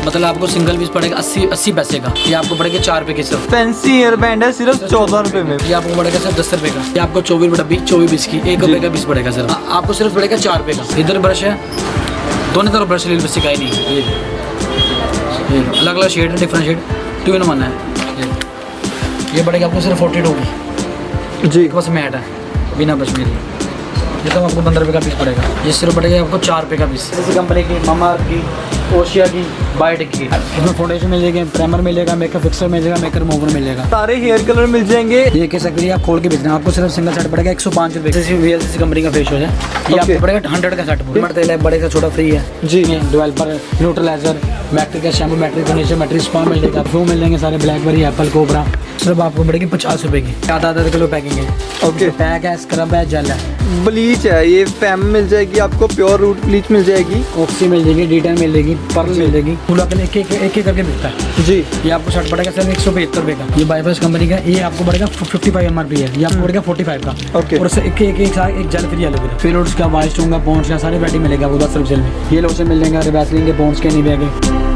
मतलब आपको single piece पड़ेगा 80 पैसे का। ये आपको पड़ेगा 4 रुपए की सिर्फ। फैंसी हेयर बैंड है सिर्फ 14 रुपए में। ये आपको पड़ेगा सिर्फ 10 रुपए का। ये आपको 24 डब्बी 24 पीस की 1 रुपए का पीस पड़ेगा सिर्फ। आपको सिर्फ पड़ेगा 4 रुपए का। इधर ब्रश है, दोनों तरफ ब्रश ले सिखाई नहीं है। ये अलग अलग शेड है, डिफरेंट शेड, 2 in 1 है। ये पड़ेगा आपको सिर्फ 42 की जी। बस मैट है बिना ब्रश मेरी। ये तो आपको 15 रुपए का पीस पड़ेगा। ये सिर्फ पड़ेगा आपको 4 रुपए का पीस। इसी कंपनी की मामा की, ओशिया की, बाइट की। इसमें फाउंडेशन मिल जाएगी, प्राइमर मिलेगा, मेकअप फिक्सर मिल जाएगा, मेकअप रिमूवर मिल जाएगा, सारे हेयर कलर मिल जाएंगे। ये कह सकते हैं आप खोल के बेचना। आपको सिर्फ सिंगल सेट पड़ेगा 105 रुपए। VLCC कंपनी का फेस वॉश है। ये आपको पड़ेगा 100 का सेट। तेल है, बड़े का छोटा फ्री है जी। डेवलपर, न्यूट्रलाइजर, मैट्रिक का shampoo, Matrix conditioner, Matrix spa मिल जाएगा। फ्लो मिल जाएंगे सारे, ब्लैकबेरी, एप्पल, कोबरा। सिर्फ आपको पड़ेगी 50 रुपए की। आधा किलो पैकिंग है। ओके। पैक है, स्क्रब है, जेल है, ब्लीच है, ये फैम मिल जाएगी आपको, प्योर रूट ब्लीच मिल जाएगी, ऑक्सी मिल जाएगी, D10 मिल जाएगी, पर्ल मिल जाएगी। पूरा एक करके बिकता है जी। ये आपको शर्ट पड़ेगा सिर्फ 175 रुपए का। ये बाईपास कंपनी का। ये आपको पड़ेगा 55 MRP है। ये आपको पड़ेगा 45 का। ओके। और उससे एक जेल फ्री एलोवेरा, फिर उसका वाइस टूंगा, पॉन्ड्स का सारे वैरायटी मिलेगा वो 10 रुपये में। ये लोशन मिल जाएंगे, वैसलीन के, पॉन्ड्स के, निविया के।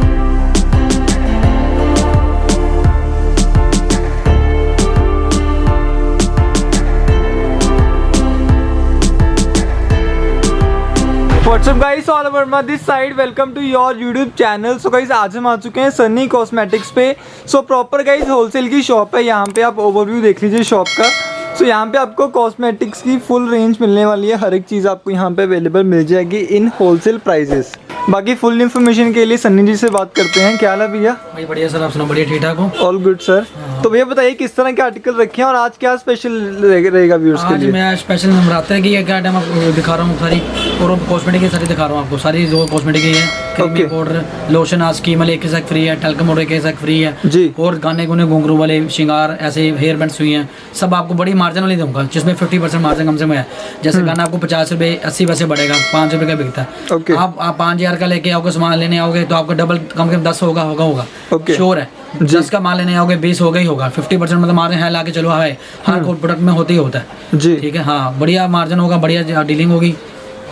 What's up guys, all over this side, welcome to your YouTube channel. So guys आज हम आ चुके हैं सन्नी कॉस्मेटिक्स पे। सो प्रॉपर गाइस होलसेल की शॉप है। यहाँ पे आप ओवरव्यू देख लीजिए शॉप का। सो यहाँ पे आपको कॉस्मेटिक्स की फुल रेंज मिलने वाली है। हर एक चीज़ आपको यहाँ पे अवेलेबल मिल जाएगी इन होलसेल प्राइजेस। बाकी फुल इन्फॉर्मेशन के लिए सन्नी जी से बात करते हैं। क्या हाल है भैया? भाई बढ़िया सर, आप सुनो? बढ़िया, ठीक ठाक हो? All good sir. तो भैया बताइए किस तरह के आर्टिकल रखे हैं और आज क्या स्पेशल रहेगा व्यूअर्स के आज लिए? मैं स्पेशल नवरात्र है कि ये क्या टाइम आपको दिखा रहा हूँ सारी, और कॉस्मेटिक की सारी दिखा रहा हूँ आपको। सारी जो कॉस्मेटिक की है, क्रीमी पाउडर, लोशन, आज की मतलब एक के साथ फ्री है, टैल्कम पाउडर के साथ फ्री है जी। और गाने गुने, घुंघरू वाले, श्रृंगार, ऐसे हेयर बैंड्स हुई हैं, सब आपको बड़ी मार्जिन वाली दूंगा, जिसमें 50% मार्जिन कम से कम है। जैसे गाना आपको 50 रुपये 80 पैसे बढ़ेगा, 5 रुपये का बिकता है। आप 5000 का लेके आओगे, सामान लेने आओगे तो आपका डबल कम से कम 10 होगा श्योर है। 10 का माल लेने आओगे 20 होगा ही होगा। 50% मतलब मार्जिन है, लाके चलो है, हर प्रोडक्ट में होता ही होता है जी। ठीक है। हाँ, बढ़िया मार्जिन होगा, बढ़िया डीलिंग होगी,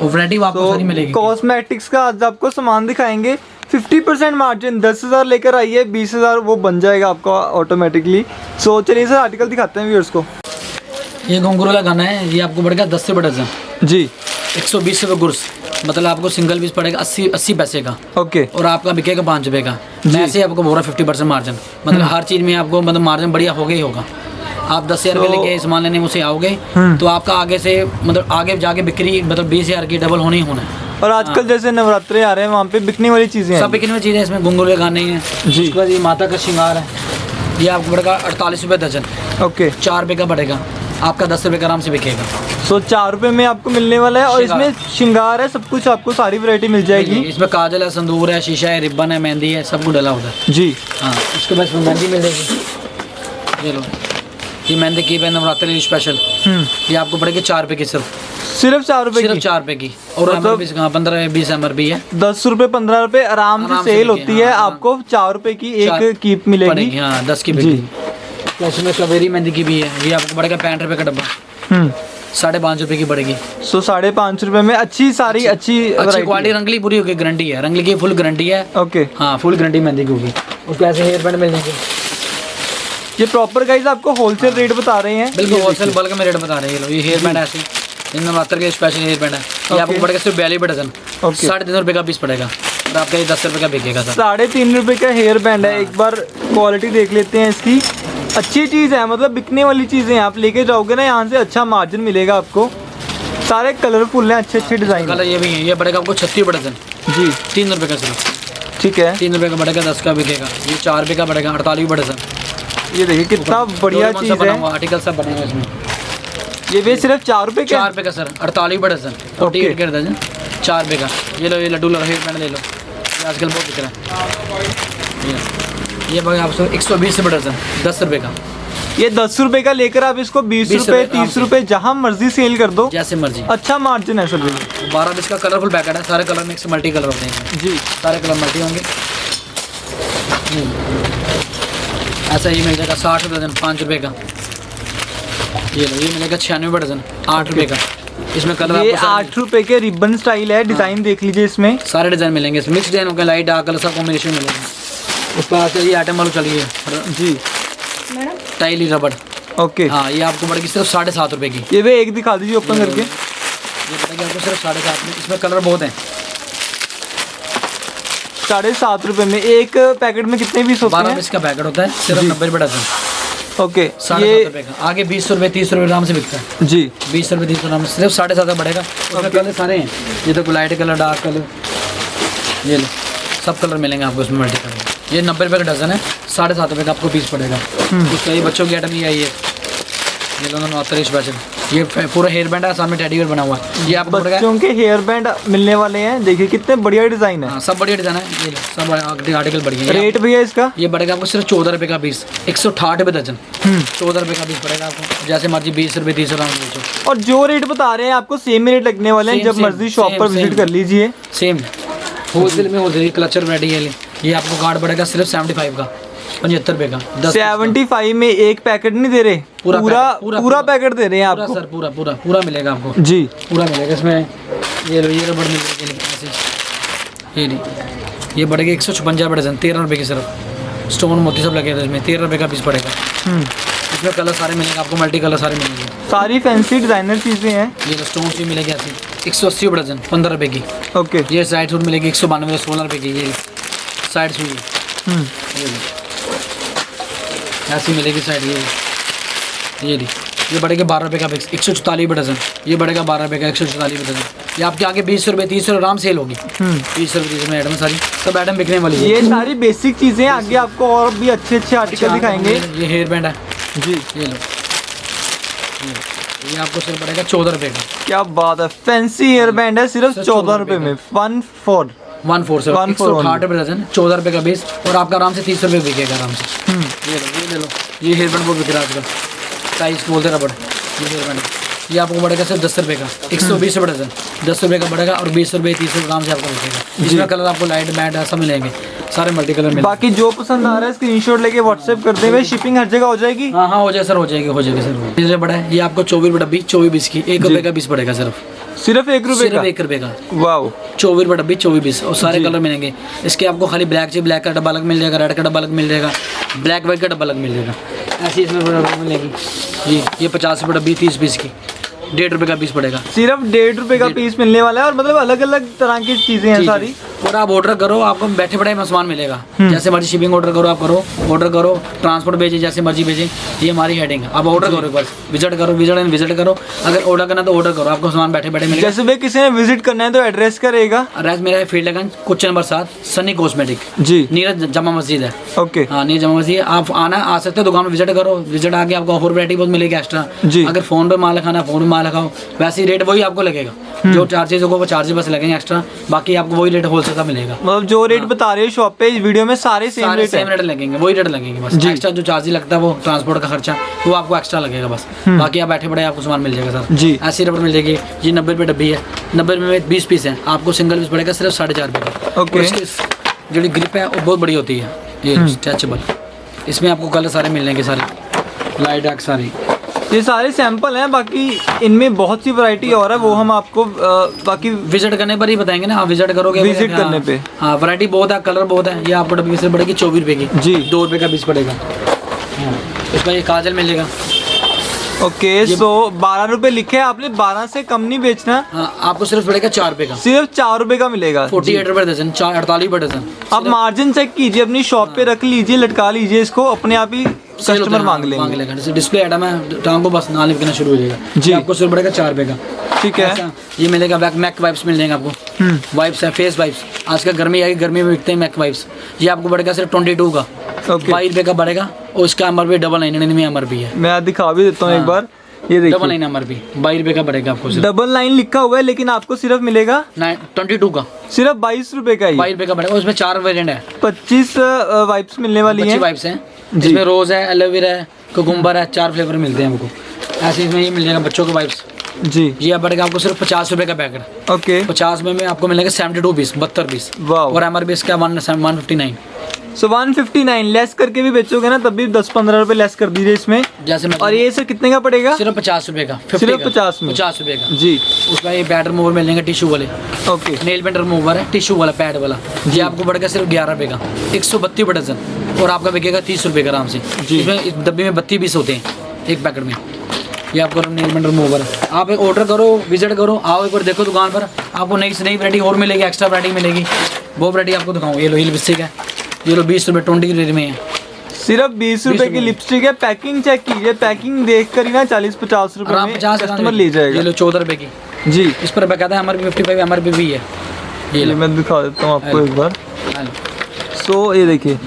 वैरायटी आपको सारी मिलेगी। कॉस्मेटिक्स का आज आपको सामान दिखाएंगे 50% मार्जिन। 10,000 लेकर आइए, 20,000 वो बन जाएगा आपका ऑटोमेटिकली। सो चलिए सर आर्टिकल दिखाते हैं व्यूअर्स को। ये घुंघरू वाला गाना है, ये आपको पड़ेगा 10 रुपये डजन जी। 120 रुपये गुर्स, मतलब आपको सिंगल पीस पड़ेगा 80 पैसे का। ओके। और आपका बिकेगा 5 रुपये का। मैं से आपको बोल रहा 50% मार्जिन, मतलब हर चीज़ में आपको मतलब मार्जिन बढ़िया होगा ही होगा। आप 10,000 रुपये लेके सामान लेने मुझसे आओगे तो आपका आगे से मतलब आगे जाके बिक्री मतलब 20,000 की डबल होनी ही होना है। और आजकल जैसे नवरात्रे आ रहे हैं, वहाँ पे बिकने वाली चीज़ें सब बिकने वाली चीज़ें इसमें घुंघरू के गाने हैं जी। उसके बाद ये माता का श्रृंगार है, ये आपको पड़ेगा 48 रुपये दर्जन। ओके। 4 रुपये का पड़ेगा, आपका 10 रुपये का आराम से बिकेगा। सो 4 रुपये में आपको मिलने वाला है। और इसमें श्रृंगार है, सब कुछ आपको सारी वैरायटी मिल जाएगी। इसमें काजल है, संदूर है, शीशा है, रिबन है, मेहंदी है, सब कुछ डला होता है जी। हाँ। उसके बाद इसमें मेहंदी मिल जाएगी। ये लो, ये मेहंदी की है नवरात्रि स्पेशल। ये आपको पड़ेगी 4 रुपये की सिर्फ 4 रुपये सिर्फ 4 रुपये की। और मतलब 15-20 MRP है। 10 रुपये 15 रुपये आराम से सेल होती है। आपको 4 रुपये की एक कीप मिलेगी। हाँ, 10 की बिकेगी। तो उसमें कावेरी मेहंदी की भी है, ये आपको पड़ेगा 65 रुपये का डब्बा, 5.5 रुपये की पड़ेगी। सो 5.5 रुपये में अच्छी क्वालिटी, रंगली पूरी होगी, गारंटी है, रंगली की फुल गारंटी है। ओके। हाँ, फुल गारंटी मेहंदी की होगी। उसको ऐसे हेयर बैंड मिल जाएंगे। ये प्रॉपर गाइस आपको होलसेल रेट बता रहे हैं। बिल्कुल होलसेल बल्क में रेट बता रहे हैं। ये हेयर बैंड ऐसे नवरात्र के स्पेशल हेयर बैंड है। ये आपको पड़ेगा सिर्फ 42 रुपये डजन, 3.5 रुपये का पीस पड़ेगा और आपका ये 10 रुपये का बिकेगा। 3.5 रुपये का हेयर बैंड है। एक बार क्वालिटी देख लेते हैं इसकी। अच्छी चीज़ है, मतलब बिकने वाली चीज़ें आप लेके जाओगे ना, यहाँ से अच्छा मार्जिन मिलेगा आपको। सारे कलरफुल हैं, अच्छे डिज़ाइन कलर ये भी है। ये पड़ेगा आपको 36 रुपये डजन जी, 3 रुपये का सिर्फ। ठीक है, 3 रुपये का पड़ेगा, 10 का बिकेगा। ये 4 रुपये का पड़ेगा, 48 रुपये डजन। ये देखिए कितना बढ़िया चीज़ है। आर्टिकल सब बने हुए इसमें। ये भी सिर्फ 4 रुपये का? 4 रुपये का सर, 48 रुपये डजन, 48 के डजन, 4 रुपये का। ये लो, ये लड्डू लो, हेयर बैंड ले लो, ये आजकल बहुत बिक रहा है। ये भाई आपको 120 रुपये डजन, 10 रुपये का। ये 10 रुपये का लेकर आप इसको 20 रुपये 30 रुपये जहाँ मर्जी सेल कर दो, जैसे मर्जी। अच्छा मार्जिन है सर। 12-20 का कलरफुल पैकेट है, सारे कलर मिक्स मल्टी कलर होते हैं जी, सारे कलर मल्टी होंगे। ऐसा ही मिल जाएगा 60 रुपये डजन, 5 रुपये का। ये लो, ये मिलेगा 96 रुपये डजन, 8 रुपये का। इसमें कलर ये आपको 8 रुपए के रिबन स्टाइल है, डिजाइन देख लीजिए इसमें सारे डिजाइन मिलेंगे। इसमें मिक्स डिजाइन होगा, लाइट डार्क कलर सब कॉम्बिनेशन मिलेंगे। उस पर आजकल ये आइटम वालों चलिए जी, टाइली रबड़। ओके। हाँ, ये आपको पड़ेगी सिर्फ 7.5 रुपए की। ये भी एक दिखा दीजिए ओपन करके। ये पड़ेगी आपको सिर्फ 7.5 में। इसमें कलर बहुत हैं। 7.5 रुपए में। एक पैकेट में कितने पीस होते 12 हैं? पीस का पैकेट होता है, सिर्फ 90 रुपए डजन। ओके। 7.5 रुपए का। आगे 20 रुपए 30 रुपए आराम से बिकता है जी, 20 रुपए 30 रुपए सिर्फ 7.5 का बढ़ेगा। उसमें कलर सारे हैं, ये तो लाइट कलर डार्क कलर, ये लो सब कलर मिलेंगे आपको इसमें मल्टी कलर। ये 90 रुपए का डजन है, 7.5 रुपए का आपको पीस पड़ेगा। उसका ये बच्चों की आइटम ही आई है, ये लोगों ने ऑथर स्पेशल। ये पूरा हेयर बैंड है, सामने टेडी बेयर बना हुआ है। ये आपको पड़ेगा, बच्चों के हेयर बैंड मिलने वाले हैं, देखिए कितने बढ़िया डिजाइन है। हाँ सब बढ़िया डिजाइन है, ये लो सब आर्टिकल बढ़िया। रेट भी है इसका? ये बढ़ेगा आपको सिर्फ 14 रुपए का पीस, 168 रुपए डजन। 14 रुपए का पीस पड़ेगा आपको, जैसे मर्जी 20 रुपए 30 रुपए बेचो। और जो रेट बता रहे हैं आपको सेम रेट लगने वाले हैं, जब मर्जी शॉप पर विजिट कर लीजिए। सेम होलसेल में होलसेल क्लचर रेडी है। ये आपको कार्ड पड़ेगा सिर्फ 75 का, 75 रुपए का। 75 में एक पैकेट नहीं दे रहे, पूरा पैकेट दे रहे हैं आपको सर। पूरा मिलेगा आपको जी, पूरा मिलेगा। इसमें ये रबड़ मिलेगी ऐसे, ये नहीं, ये बढ़ेगा 156 रुपए डजन, 13 रुपए की सिर्फ। स्टोन मोती सब लगे थे इसमें, 13 रुपए का पीस पड़ेगा। इसमें कलर सारे मिलेंगे आपको, मल्टी कलर सारे मिलेंगे, सारी फैंसी डिजाइनर चीजें हैं। ये स्टोन भी मिलेगी ऐसी 180 रुपए डजन, 15 रुपए की। ओके। ये साइड सूट मिलेगी 192 16 रुपए की। ये साइड सूट ये ऐसी मिलेगी साइड। ये ली, ये बढ़ेगा 12 रुपए का फिक्स, 144 रुपए डजन। ये बढ़ेगा 12 रुपए का, 144 रुपए डजन। ये आपके आगे 20 रुपए 30 रुपए आराम सेल होगी। 20 रुपए 30 में आइटम सारी सब आइटम बिकने वाली है। ये सारी बेसिक चीजें, आगे आपको और भी अच्छे अच्छे आर्टिकल दिखाएंगे। ये हेयर बैंड है जी, ये लो, ये आपको सिर्फ पड़ेगा 14 रुपए का। क्या बात है, फैंसी हेयर बैंड है सिर्फ 14 रुपए में। 14 से 168 रुपए डजन, 14 रुपए का बेस, और आपका आराम से 30 रुपए बिकेगा आराम से। ये लो, ये ले लो, ये हेयर बैंड बहुत बिक रहा है आजकल, साइज बोलते रबड़। ये हेयर बैंड ये आपको पड़ेगा सिर्फ 10 रुपए का, 120 रुपए डजन। 10 रुपए का पड़ेगा और 20 रुपए 30 रुपए आराम से आपको बिकेगा। इसमें कलर आपको लाइट मैट सब मिलेंगे, सारे मल्टी कलर मिलेंगे। बाकी जो पसंद आ रहा है स्क्रीनशॉट लेके व्हाट्सएप करते हुए, शिपिंग हर जगह हो जाएगी। हाँ हो जाएगी सर, हो जाएगी सर। ये बड़ा है, ये आपको 24 रुपए डब्बी, 24 की 1 रुपए का 20 पड़ेगा सिर्फ 1 रुपए का। 1 रुपए का। वाओ, 24 रुपए डब्बी, 24 और सारे कलर मिलेंगे। इसके आपको खाली ब्लैक चाहिए, ब्लैक का डब्बा अलग मिल जाएगा, रेड का डब्बा अलग मिल जाएगा, ब्लैक वाइट का डब्बा अलग मिल जाएगा। ऐसी इसमें मिलेगी जी। ये 50 रुपए डब्बी, 30 पीस की, 1.5 रुपए का पीस पड़ेगा। सिर्फ 1.5 रुपए का पीस मिलने वाला है, और मतलब अलग अलग तरह की चीजें हैं सारी। और आप ऑर्डर करो, आपको बैठे बैठे सामान मिलेगा। जैसे मर्जी शिपिंग ऑर्डर करो, आप करो ऑर्डर करो, ट्रांसपोर्ट भेजिए जैसे मर्जी भेजें। ये हमारी हेडिंग है, आप ऑर्डर करो, एक बार विजिट करो। अगर ऑर्डर करना तो ऑर्डर करो, आपको सामान बैठे बैठे मिलेगा। जैसे भी किसी ने विजिट करना है तो एड्रेस का रहेगा। एड्रेस मेरा है फील्ड लगन, कुछ नंबर 7, सनी कॉस्मेटिक जी, नीरज जमा मस्जिद है। ओके। हाँ नीरज जमा मस्जिद, आप आ सकते हो दुकान में, विजिट करो। विजिट आके आपको और वैरायटी बहुत मिलेगी एक्स्ट्रा जी। अगर फोन पे माल खाना, फोन पे माल लगाओ, वैसे ही रेट वही आपको लगेगा। जो चार्जेस होगा वो चार्जेस बस लगेंगे एक्स्ट्रा, बाकी आपको वही रेट होलसेल का मिलेगा। मतलब जो रेट बता रहे हो शॉप पे, इस वीडियो में सारे सेम रेट सेम रेट लगेंगे, वही रेट लगेंगे बस। एक्स्ट्रा जो चार्ज लगता है वो ट्रांसपोर्ट का खर्चा, वो आपको एक्स्ट्रा लगेगा बस। बाकी आप बैठे बैठे आपको सामान मिल जाएगा सर जी। ऐसी रबड़ मिल जाएगी। ये 90 रुपए डब्बी है, 90 रुपए में 20 पीस है, आपको सिंगल पीस पड़ेगा सिर्फ 4.5 रुपए का। ओके। और इसकी जो ग्रिप है वो बहुत बड़ी होती है, ये स्ट्रेचेबल। इसमें आपको कलर सारे मिल जाएंगे, सारे लाइट डार्क सारे। ये सारे सैंपल हैं, बाकी इनमें बहुत सी वैरायटी और है, वो हम आपको बाकी विजिट करने पर ही बताएंगे ना। आप विजिट करोगे, विजिट करने पे। हाँ वैरायटी बहुत है, कलर बहुत है। ये आपको डब्बी से पड़ेगी 24 रुपए की जी, 2 रुपए का पीस पड़ेगा। उसमें ये काजल मिलेगा। ओके। सो 12 रुपए लिखे हैं आपने, 12 से कम नहीं बेचना। हाँ आपको सिर्फ पड़ेगा 4 रुपए का, सिर्फ 4 रुपए का मिलेगा। 48 रुपए डजन, 48 रुपए डजन। आप मार्जिन चेक कीजिए, अपनी शॉप पे रख लीजिए, लटका लीजिए इसको, अपने आप ही कस्टमर मांग लेंगे। जैसे डिस्प्ले आइटम है, टांगो बस नाम लिखना शुरू हो जाएगा जी। आपको सिर्फ पड़ेगा 4 रुपए का। ठीक है। ये मिलेगा मैक वाइप्स मिल जाएंगे आपको। वाइप्स है, फेस वाइप्स। आजकल गर्मी आएगी, गर्मी में बिकते हैं मैक वाइप्स। ये आपको पड़ेगा सिर्फ 22 का, 22 रुपए का पड़ेगा। और इसका MRP 999 MRP है। मैं दिखा भी देता हूँ एक बार, ये देखिए 99 MRP, 22 रुपए का पड़ेगा आपको। 99 लिखा हुआ है, लेकिन आपको सिर्फ मिलेगा 22 का, सिर्फ 22 रुपए का ही। 22 रुपए का पड़ेगा। उसमें 4 वेरिएंट है, 25 वाइप्स मिलने वाली हैं। वाइप्स हैं जिसमें रोज है, एलोवेरा है, कुकुम्बर है, 4 फ्लेवर मिलते हैं हमको। ऐसे इसमें ये मिल जाएगा बच्चों के वाइप्स जी। ये पड़ेगा आपको सिर्फ 50 रुपए का पैकेट। ओके। 50 में आपको मिलेगा 72 पीस, 72 पीस। वाओ। और MRP इसका 159। सो 159 लेस करके भी बेचोगे ना तब भी 10-15 रुपए लेस कर दीजिए इसमें। जैसे मैं और ये सर कितने का पड़ेगा? सिर्फ 50 रुपए का, सिर्फ 50 में? 50 रुपए का जी। उसका ये पैड रिमूवर मिलेंगे टिश्यू वाले, ओके। नेल पेंट रिमूवर है टिश्यू वाला पैड वाला, ये आपको पड़ेगा सिर्फ 11 रुपए का, 132 डजन, और आपका बिकेगा 30 रुपए का आराम से। इसमें इस डब्बे में 32 पीस होते हैं एक पैकेट में। ये आपको नेल पेंट रिमूवर है, आप एक ऑर्डर करो, विजिट करो, आओ एक बार देखो दुकान पर, आपको नई से नई वैरायटी और मिलेगी, एक्स्ट्रा वैरायटी मिलेगी, वो वैरायटी आपको दिखाऊँ। ये लो ये लिपस्टिक है, ये लो 20 रुपये 20 रेट में है, सिर्फ 20 रुपए की लिपस्टिक है। पैकिंग चेक कीजिए, पैकिंग देख कर ही ना 40-50 रुपए में 50 कस्टमर ले जाएगा। ये लो 14 रुपए की जी। इस पर कहता है MRP 55 MRP भी है। ये लो मैं दिखा देता हूँ आपको एक बार। हेलो। सो ये देखिए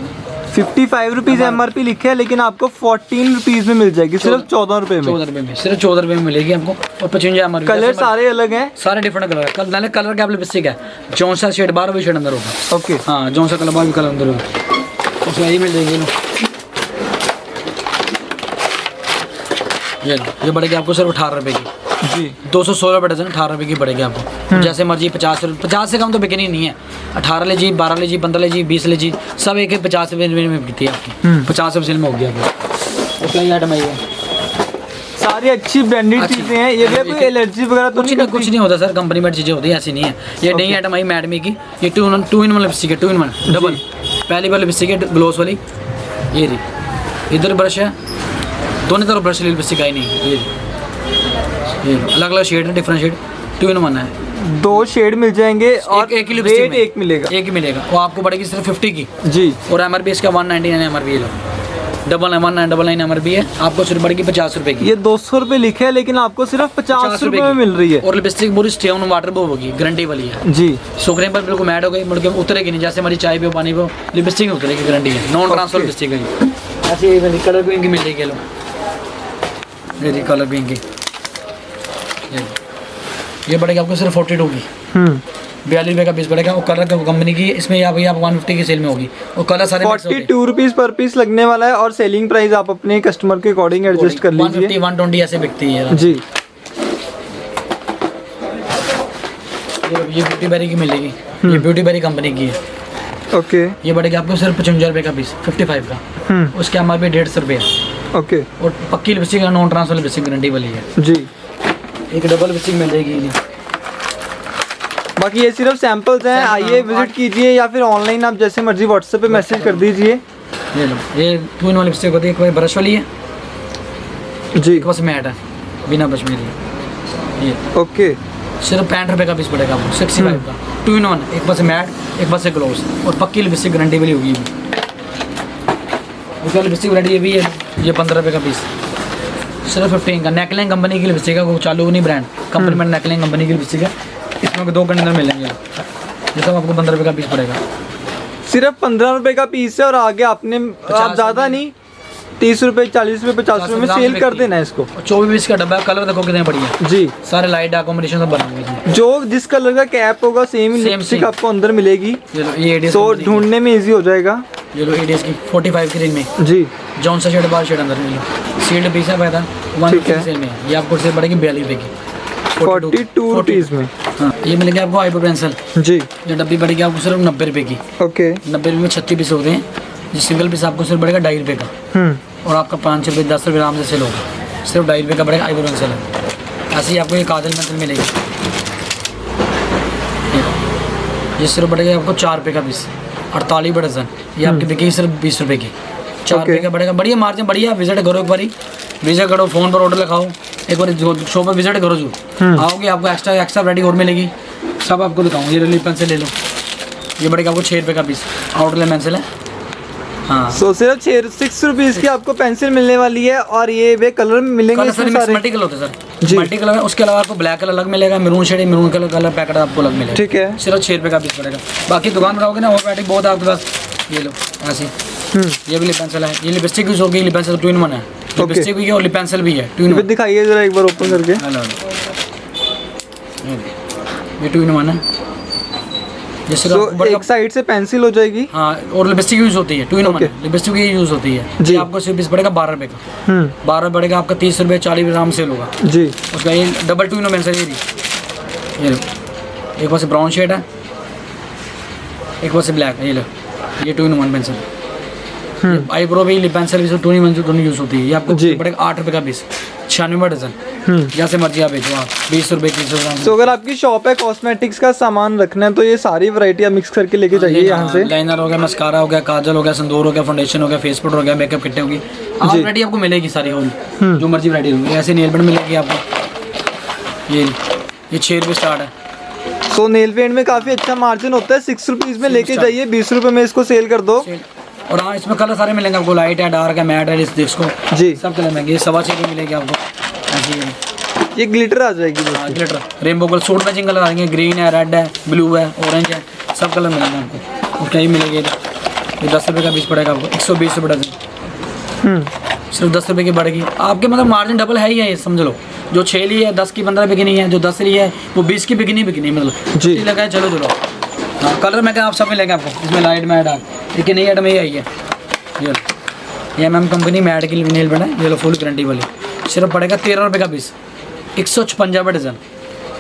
55 रुपीज़ MRP लिखे है, लेकिन आपको 14 रुपीज़ में मिल जाएगी, सिर्फ 14 रुपए में। 14 रुपए में, सिर्फ 14 रुपए में मिलेगी आपको। और 55 MRP। कलर सारे अलग हैं, सारे डिफरेंट कलर है। नाले कलर का लिपस्टिक है, जौन सा शेड बाहर भी शेड अंदर होगा। ओके। हाँ, जौन सा कलर बाहर भी कलर अंदर होगा, उसमें यही मिल जाएगी। ये बढ़ेगी आपको सिर्फ 18 रुपए की जी। 216 रुपये डजन, 18 रुपए की पड़ेगी आपको। जैसे मर्जी 50 रुपये, 50 से कम तो बिकनी नहीं है। 18 लीजिए, 12 लीजिए, 15 लीजिए, 20 लीजिए, सब एक 50 रुपये में बिकती है आपकी। 50 रुपये में हो गया आपको। उसका ये आइटम है, सारी अच्छी ब्रांडेड चीजें हैं। ये भी कोई एलर्जी वगैरह तो कुछ नहीं होता सर, कंपनी मेड चीज़ें होती है, ऐसी नहीं है। ये नई आइटम आई मैडमी की, ये 2 in 1 लिपस्टिक है, 2 in 1 डबल। पहली बार लिपस्टिक है ग्लोस वाली, ये रही। इधर ब्रश है, दोनों तरफ ब्रश लिपस्टिक आई नहीं। ये अलग अलग शेड है, डिफरेंट शेड, 2 in 1 है। 2 शेड मिल जाएंगे और एक ही लिपस्टिक में एक मिलेगा, एक ही मिलेगा। वो आपको पड़ेगी सिर्फ 50 की जी। और MRP इसका 199 MRP है। लो 1999 MRP है, आपको सिर्फ पड़ेगी 50 रुपए की। ये 200 रुपए लिखे है, लेकिन आपको सिर्फ 50 रुपए में मिल रही है। और लिपस्टिक पूरी स्टे ऑन वाटर प्रूफ होगी, गारंटी वाली है जी। सूखने पर बिल्कुल मैट हो गई, मुड़ के उतरेगी नहीं। जैसे हमारी चाय पे पानी पे लिपस्टिक नहीं उतरेगी, गारंटी है। नॉन ट्रांसफर लिपस्टिक है। ऐसे कलर पिंक की मिल जाएगी। लो ये कलर पिंक की, ये पड़ेगा आपको सिर्फ 42 की, 42 रुपये का पीस पड़ेगा। और कलर कंपनी की, इसमें आप 150 की सेल में होगी। और कलर सारे 42 रुपीज़ पर पीस लगने वाला है। और सेलिंग प्राइस आप अपने कस्टमर के अकॉर्डिंग एडजस्ट कर लीजिए। 150 120 ऐसे बिकती है जी। ये ब्यूटी बेरी की मिलेगी, ये ब्यूटी बेरी कंपनी की है। ओके। ये पड़ेगी आपको सिर्फ 55 रुपये का पीस, 55 का। उसके MRP 150 रुपये है। ओके। और पक्की लिपस्टिक है, नॉन ट्रांसफर लिपस्टिक गारंटी वाली है जी। एक डबल लिपस्टिक मिल जाएगी। बाकी ये सिर्फ सैंपल्स हैं, आइए विजिट कीजिए या फिर ऑनलाइन आप जैसे मर्जी व्हाट्सएप पे मैसेज कर दीजिए। ये लो, ये 2 in 1 लिपस्टिक होती है, एक बार ब्रश वाली है जी, एक बस मैट है बिना ब्रश में। ये ओके। सिर्फ 65 रुपये का पीस पड़ेगा आपको, 65 का 2 in 1, एक बस मैट, एक बस ग्लोव्स, और पक्की लिपस्टिक गारंटी वाली होगी। उसका लिपस्टिक गारंटी ये भी है, ये 15 रुपये का पीस, सिर्फ 15 का। नेकलाइन कंपनी की लिपस्टिक है, वो चालू नहीं ब्रांड, कंपनी में नेकलाइन कंपनी की लिपस्टिक है। इसमें 2 कंटेनर मिलेंगे, ये सब आपको 15 रुपये का पीस पड़ेगा। सिर्फ 15 रुपए का पीस है। और आगे आपने आप ज़्यादा नहीं 30 रुपए 40 रुपए 50 रुपए में सेल कर देना है इसको। 24 पीस का डब्बा है, कलर देखो कितने बढ़िया जी। सारे लाइट कॉम्बिनेशन सब बना हुआ है। जो जिस कलर का कैप होगा सेम लिपस्टिक आपको अंदर मिलेगी। ये लो ये ADS तो ढूंढने में इजी हो जाएगा। ये लो ADS की 45 की रेंज में जी। जौन सा शेड बाहर शेड अंदर मिलो, सील्ड पीस है पैदा 150 सेल में। ये आपको से पड़ेगी 42 रुपये की, 42 रुपीज़ में। हाँ, ये मिलेगी आपको आईब्रो पेंसिल, जी। ये डब्बी पड़ेगी आपको सिर्फ 90 रुपये की। ओके। 90 रुपये में 36 पीस होते हैं। जो सिंगल पीस आपको सिर्फ पड़ेगा 2.5 रुपये का, और आपका 5 रुपये 10 रुपये आराम से सेल होगा। सिर्फ 2.5 रुपये का पड़ेगा आईब्रो पेंसिल है। ऐसे ही आपको ये काजल पेंसिल मिलेगी, ये सिर्फ पड़ेगा आपको 4 रुपये का पीस, 48 रुपये डजन। ये आपकी बिकेगी सिर्फ 20 रुपये की, 4 रुपये का पड़ेगा। बढ़िया मार्जिन, बढ़िया। विजिट करो एक बारी, विजिट करो, फ़ोन पर ऑर्डर लिखाओ, एक बार शॉप पर विजिट करो। जो आओगे आपको एक्स्ट्रा वैरायटी और मिलेगी, सब आपको दिखाऊँ। ये रिलीफ पेंसिल ले लो, ये पड़ेगा आपको 6 रुपये का पीस, आउटलाइन पेंसिल है। हाँ, सो सिर्फ 6 रुपीज़ की आपको पेंसिल मिलने वाली है। और ये वे कलर मिलेंगे कलर सर सारे। मल्टी कलर होते हैं सर, मल्टी कलर है। उसके अलावा आपको ब्लैक कलर अलग मिलेगा, maroon shade maroon colour packet आपको अलग मिलेगा। ठीक है। सिर्फ 6 रुपये का पीस पड़ेगा। बाकी दुकान पर आओगे ना, और वैरायटी बहुत है आपके पास। ये लो ऐसी, ये भी लिप पेंसिल है, ये लिप पेंसिल यूज होगी। लिप पेंसिल 2 in 1 है, लिपस्टिक भी है और लिप पेंसिल भी है 2 in 1। दिखाइए जरा एक बार ओपन करके। हेलो, ये 2 in 1 है। जैसे एक साइड से पेंसिल हो जाएगी। हाँ, और लिपस्टिक यूज होती है 2 in 1 है, लिपस्टिक ये यूज होती है। जी। ये आपको सिर्फ पीस पड़ेगा 12 रुपये का, 12 पड़ेगा आपका 30 रुपये 40 रुपये आराम सेल होगा जी। उसका। ये डबल 2 in 1 पेंसिल, ये लो, एक पास ब्राउन शेड है, एक पास ब्लैक है। ये लो, ये 2 in 1 पेंसिल। आईब्रो भी लिप पेंसिल भी दोनों यूज होती है। ये आपको पड़ेगा 8 रुपये का पीस, 96 डजन। जैसे मर्जी आप बेचो, आप 20 रुपये 30 रुपये। तो अगर आपकी शॉप है कॉस्मेटिक्स का सामान रखना है तो ये सारी वैरायटी आप मिक्स करके लेके जाइए यहाँ से। लाइनर हो गया, मस्कारा हो गया, काजल हो गया, संदूर हो गया, फाउंडेशन हो गया, फेस पाउडर हो गया, मेकअप किट होगी, वैरायटी आपको मिलेगी सारी होगी, जो मर्जी वैरायटी होगी। ऐसे नेल पेंट मिलेगी आपको, ये 6 रुपये स्टार्ट है। तो नेल पेंट में काफी अच्छा मार्जिन होता है। 6 रुपीज में लेके जाइए, 20 रुपए में इसको सेल कर दो। और हाँ, इसमें कलर सारे मिलेंगे आपको, लाइट है, डार्क है, मैट है, इसको जी सब कलर मिलेंगे। ये 6.25 रुपये मिलेगी आपको ऐसी। ये ग्लिटर आ जाएगी। हाँ, glitter rainbow colour, suit matching colour आएंगे, ग्रीन है, रेड है, ब्लू है, ऑरेंज है, सब कलर मिलेंगे आपको। उसका ही मिलेगी। ये 10 रुपये का पीस पड़ेगा आपको, 120 रुपये डजन। सिर्फ 10 रुपये की बढ़ेगी आपके, मतलब मार्जिन डबल है ही है, ये समझ लो। जो 6 ली है 10 की 15 बिकनी है, जो 10 ली है वो 20 की बिकनी मतलब जी लगा है। चलो हाँ, कलर मैं क्या आप सब मिलेंगे आपको, इसमें लाइट मैट है, लेकिन नई आइटम ये आई है। ये MM कंपनी मैट की नेल पेंट है, ये लो फुल गारंटी वाली, सिर्फ पड़ेगा 13 रुपये का पीस, 156 रुपये डजन।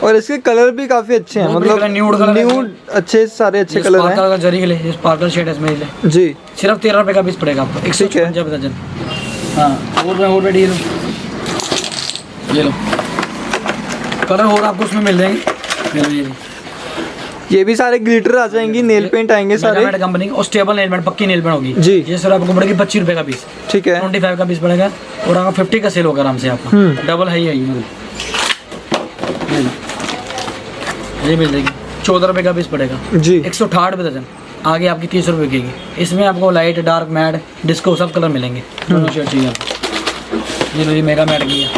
और इसके कलर भी काफी अच्छे हैं, मतलब न्यूड अच्छे, सारे अच्छे कलर हैं। जरी के लिए स्पार्कल शेड है इसमें जी, सिर्फ 13 रुपये का पीस पड़ेगा आपको, 156 रुपये डजन। हाँ, और ये लो कलर और आपको उसमें मिल जाएंगे। ये भी सारे ग्लिटर आ जाएंगी, नेल पेंट आएंगे सारे कंपनी और स्टेबल नेल पेंट, पक्की नेल पेंट होगी जी। ये सर आपको पड़ेगी 25 रुपये का पीस, ठीक है, 25 का पीस पड़ेगा और आपका 50 का सेल होगा आराम से आपका। डबल है ही मतलब ये मिल जाएगी, 14 रुपये का पीस पड़ेगा जी, 168 रुपये डजन। आगे आपकी 30 रुपये की। इसमें आपको लाइट, डार्क, मैट, डिस्को सब कलर मिलेंगे, दोनों शेड चाहिए आपको। ये लो, ये मेगा मैट की है,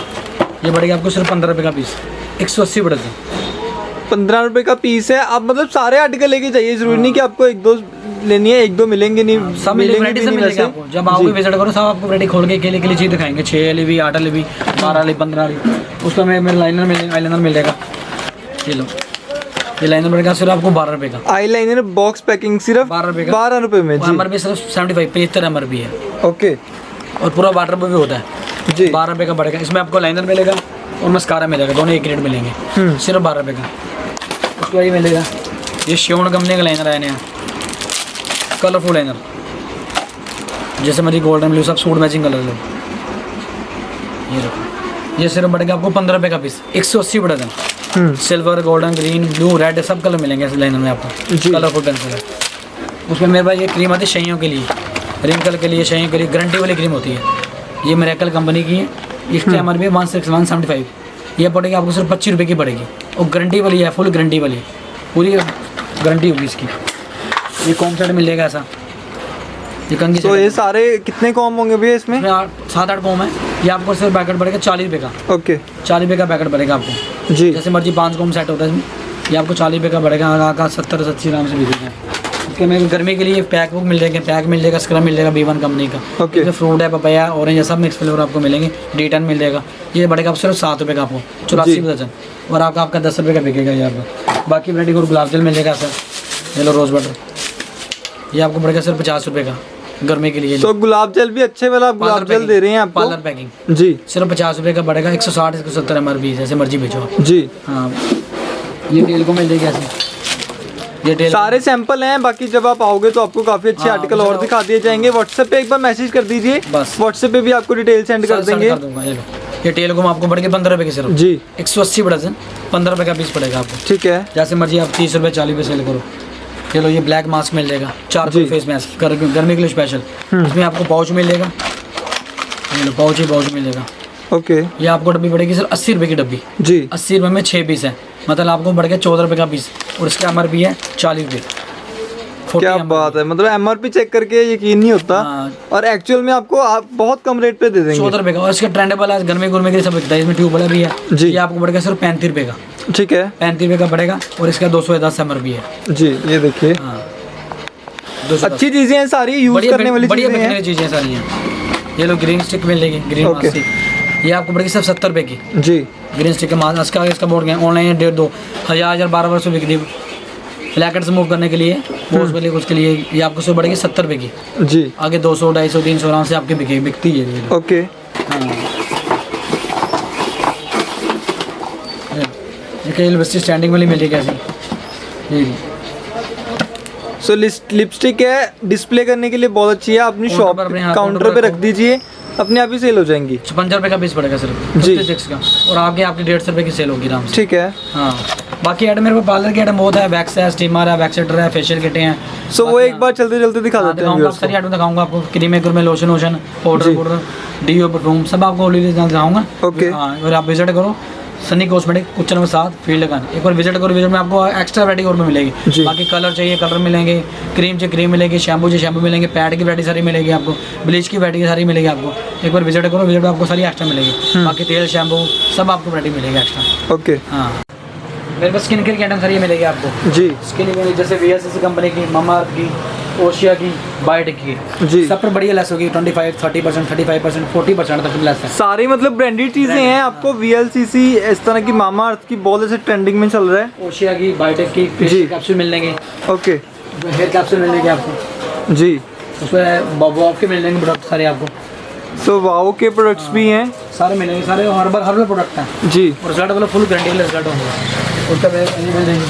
ये पड़ेगा आपको सिर्फ 15 रुपये का पीस, 180 रुपये डजन। 15 रुपये का पीस है। आप मतलब सारे आर्टिकल लेके जाइए, जरूरी नहीं कि आपको 1-2 लेनी है, 1-2 मिलेंगे नहीं, सब मिलेंगे आपको। जब आओगे विजिट करो, सब आपको वैरायटी खोल के अकेले चीज़ दिखाएंगे। 6 वाली भी, 8 वाली भी, 12 वाली, 15 वाली। उसका मेरे लाइनर मिल जाएगा। ये लो, ये लाइनर पड़ेगा सिर्फ आपको 12 रुपये का। आई लाइनर बॉक्स पैकिंग सिर्फ 12 रुपये का, 12 रुपये में जी। MRP सिर्फ 75 MRP है। ओके, और पूरा वाटर भी होता है जी। 12 रुपये का पड़ेगा। इसमें आपको लाइनर मिलेगा और मस्कारा मिलेगा, दोनों एक रेट मिलेंगे, सिर्फ 12 रुपये का। उसको ये मिलेगा, ये शिवन कंपनी का लाइनर आया नया, कलरफुल लाइनर, जैसे मेरी गोल्डन ब्लू सब सूट मैचिंग कलर लो। ये देखो, ये सिर्फ पड़ेगा आपको 15 रुपये का पीस, 180 रुपये dozen. Silver, golden, green, blue, red सब कलर मिलेंगे इस लाइनर में आपको, कलरफुल पेंसिल है। उसमें मेरे पास ये क्रीम आती है शैयों के लिए, रिंकल के लिए, शैयों के लिए गारंटी वाली क्रीम होती है। ये मिरेकल कंपनी की है, इसकी MRP 175। ये पड़ेगी आपको सिर्फ 25 रुपये की पड़ेगी, और गारंटी वाली है, फुल गारंटी वाली, पूरी गारंटी होगी इसकी। ये कॉम सेट मिलेगा ऐसा, ये कंगी। तो ये सारे कितने कॉम होंगे भैया इसमें? 7-8 कॉम है। ये आपको सिर्फ पैकेट पड़ेगा 40 रुपये का। ओके, 40 रुपये का पैकेट पड़ेगा आपको जी। जैसे मर्जी 5 कॉम सेट होता है इसमें, ये आपको 40 रुपये का पड़ेगा। आगा 70-80 ग्राम से बिकेगा। इसके में गर्मी के लिए पैक बुक मिल जाएगा, पैक मिल जाएगा, स्क्रब मिल जाएगा B1 कंपनी का। ओके, इसमें फ्रूट है, पपाया, ऑरेंज है, सब मिक्स फ्लेवर आपको मिलेंगे। D10 मिल जाएगा। ये पड़ेगा आपको सिर्फ 7 रुपये का, आपको 84 डजन, और आपका 10 रुपये का बिकेगा ये आपका। बाकी वैरायटी को गुलाब जल मिल जाएगा सर। ये लो रोज वाटर, ये आपको पड़ेगा सिर्फ 50 रुपये का गर्मी के लिए। तो गुलाब जल भी अच्छे वाला गुलाब जल दे रहे हैं आपको, पार्लर पैकिंग जी, सिर्फ 50 रुपये का पड़ेगा, 160-170 MRP, जैसे मर्जी बेचो जी। हाँ, ये टेल को मिल जाएगी ऐसे, ये टेल सारे सैंपल हैं। बाकी जब आप आओगे तो आपको काफी अच्छे आर्टिकल और दिखा दिए जाएंगे। व्हाट्सएप पे एक बार मैसेज कर दीजिए, बस व्हाट्सएप पे भी आपको डिटेल सेंड कर देंगे। ये लो, ये टेल को आपको पड़ेगा 15 रुपये की सिर्फ जी, 180 डजन, 15 रुपये का पीस पड़ेगा आपको, ठीक है। जैसे मर्जी आप 30 रुपये 40 रुपये सेल करो। चलो, ये ब्लैक मास्क मिल जाएगा, 4 फेस मास्क गर्मी के लिए स्पेशल। इसमें आपको पाउच मिल जाएगा, ये लो पाउच ही पाउच मिल जाएगा। ओके, ये आपको डब्बी पड़ेगी सिर्फ 80 रुपये की डब्बी जी। 80 रुपये में 6 पीस है, मतलब आपको बढ़ गया 14 रुपये का पीस, और इसका MRP है 40 रुपये। क्या बात है, मतलब MRP चेक करके यकीन नहीं होता। और एक्चुअल में आपको आप बहुत कम रेट पे दे देंगे, 14 रुपये का। और इसका ट्रेंडेबल है, गर्मी गुर्मी के लिए सब बिकता है। इसमें ट्यूब वाला भी है जी, ये आपको बढ़ गया सिर्फ 35 रुपये का, ठीक है, 35 रुपये का पड़ेगा, और इसका 210 MRP है जी। ये देखिए, अच्छी चीजें हैं सारी, यूज करने वाली चीजें सारी हैं। ये लो ग्रीन स्टिक मिल जाएगी, ग्रीन मास्क स्टिक, ये आपको पड़ेगी सिर्फ 70 रुपये की जी। ग्रीन स्टिक के मास्क का इसका बोर्ड गया ऑनलाइन 1.5-2 हज़ार 1200 बिक दी। फ्लैकेट से मूव करने के लिए, पोस्ट के लिए, उसके लिए ये आपको सिर्फ पड़ेगी 70 रुपये की जी। आगे 200, 250, 300 आराम से आपकी बिकती है। ओके, ये यूनिवर्सिटी स्टैंडिंग वाली मिलेगी ऐसी। सो लिपस्टिक है, डिस्प्ले करने के लिए बहुत अच्छी है, अपनी काउंटर शॉप पर अपने, हाँ, काउंटर काउंटर पे पर रख दीजिए, अपने आप ही सेल हो जाएंगी। 55 रुपये का पीस पड़ेगा सिर्फ जी। 56 का, और आगे आपकी 150 रुपये की सेल होगी आराम से। ठीक है। हाँ, बाकी आइटम मेरे को पार्लर के आइटम बहुत है, वैक्स है, स्टीमर है, वैक्सेटर है, फेशियल किटें हैं। सो वो एक बार चलते चलते दिखा देते हैं दिखाऊंगा, viewers को। सारी आइटम दिखाऊंगा आपको, क्रीम मेकर में लोशन वोशन, जी। पाउडर डीओ परफ्यूम सब आपको ऑलरेडी दिखाऊंगा। Okay। हाँ, और आप विजिट करो सनी कॉस्मेटिक कुछ नंबर 7 फील्ड का, एक बार विजिट करो, विजिट में आपको एक्स्ट्रा वैरायटी और भी जी। मिलेगी। बाकी कलर चाहिए कलर मिलेंगे, क्रीम चाहिए क्रीम मिलेगी, शैम्पू चाहिए शैम्पू मिलेंगे, पैड की वैरायटी सारी मिलेगी आपको, ब्लीच की वैरायटी सारी मिलेगी आपको। एक बार विजिट करो, विजिट में आपको सारी एक्स्ट्रा मिलेगी। बाकी तेल शैम्पू सब आपको वैरायटी मिलेगी एक्स्ट्रा। ओके। हाँ, मेरे पास स्किन केयर की आइटम सारी मिलेगी आपको। जी स्किन केयर जैसे VLCC कंपनी की, मामाअर्थ की, ओशिया की, बायोटिक की, जी। सब पर बढ़िया लेस होगी। 25, 30%, 35%, 40% तक लेस है। सारी मतलब ब्रांडेड चीजें Branded, हैं आपको। VLCC इस तरह की, मामाअर्थ की बहुत ऐसे ट्रेंडिंग में चल रहा है। ओशिया की, बायोटिक की, जी। फेशियल कैप्सूल मिल जाएंगे, ओके हेयर कैप्सूल मिल जाएगी आपको, जी। उसमें बॉब के मिल जाएंगे प्रोडक्ट सारे आपको, सो वाओ के प्रोडक्ट्स भी हैं। सारे मिलेंगे, सारे हर्बल प्रोडक्ट हैं। जी और रिजल्ट वाला फुल गारंटी वाला रिजल्ट होंगे। उसका ये मिल जाएगी,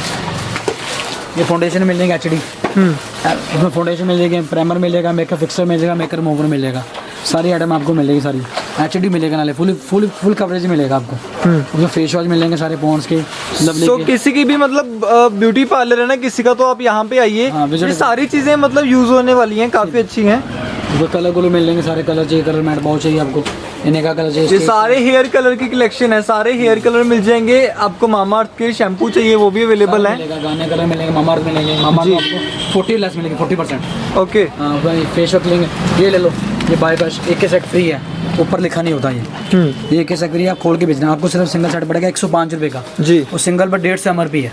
ये फाउंडेशन मिल जाएंगे HD, उसमें फाउंडेशन मिल जाएगी, प्राइमर मिल जाएगा, मेकअप फिक्सर मिल जाएगा, मेकअप रिमूवर मिल जाएगा, सारी आइटम आपको मिलेगी सारी। HD मिलेगा नाले, फुल कवरेज मिलेगा आपको। उसमें फेस वॉश मिलेंगे सारे पॉन्ड्स के, लवली सो के। किसी की भी मतलब ब्यूटी पार्लर है ना किसी का, तो आप यहाँ पे आइए। हाँ, visit ये सारी चीजें मतलब यूज होने वाली हैं, काफी अच्छी हैं। उसमें कलर गुलो मिल जाएंगे, सारे कलर चाहिए, कलर मैट बहुत चाहिए आपको, इन्हें का कलर चाहिए। ये सारे हेयर कलर की कलेक्शन है, सारे हेयर कलर मिल जाएंगे आपको। मामाअर्थ के शैम्पू चाहिए वो भी अवेलेबल है। मिलेगा, गाने कलर मिलेंगे, मामाअर्थ मिलेंगे, मामाअर्थ जी। में आपको 40 लेस मिलेंगे, 40%। ओके हाँ, फेस वॉश लेंगे, ये ले लो, ये बाय वॉश एक के सेट फ्री है, ऊपर लिखा नहीं होता ये एक के सेट फ्री है, आप खोल के बेचना। आपको सिर्फ सिंगल सेट पड़ेगा 105 रुपये का। जी। और सिंगल पर 150 MRP है,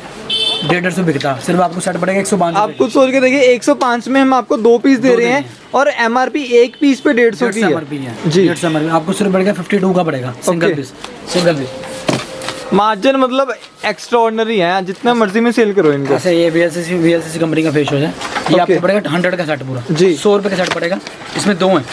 150 बिकता है, सिर्फ आपको सेट पड़ेगा 105 आप कुछ सोच के देखिए, 105 में हम आपको 2 पीस दे रहे हैं और MRP एक पीस पे 150 की MRP है। है जी। 150 MRP आपको सिर्फ पड़ेगा 52 का पड़ेगा, single Okay। Piece, single piece. Margin मतलब एक्स्ट्रा ऑर्डिनरी है, जितना मर्जी में सेल करो इनको। ऐसे ये VLCC कंपनी का फेस वॉश है, ये Okay। आपको पड़ेगा 100 का सेट पूरा, जी। 100 रुपये का सेट पड़ेगा। इसमें 2 हैं,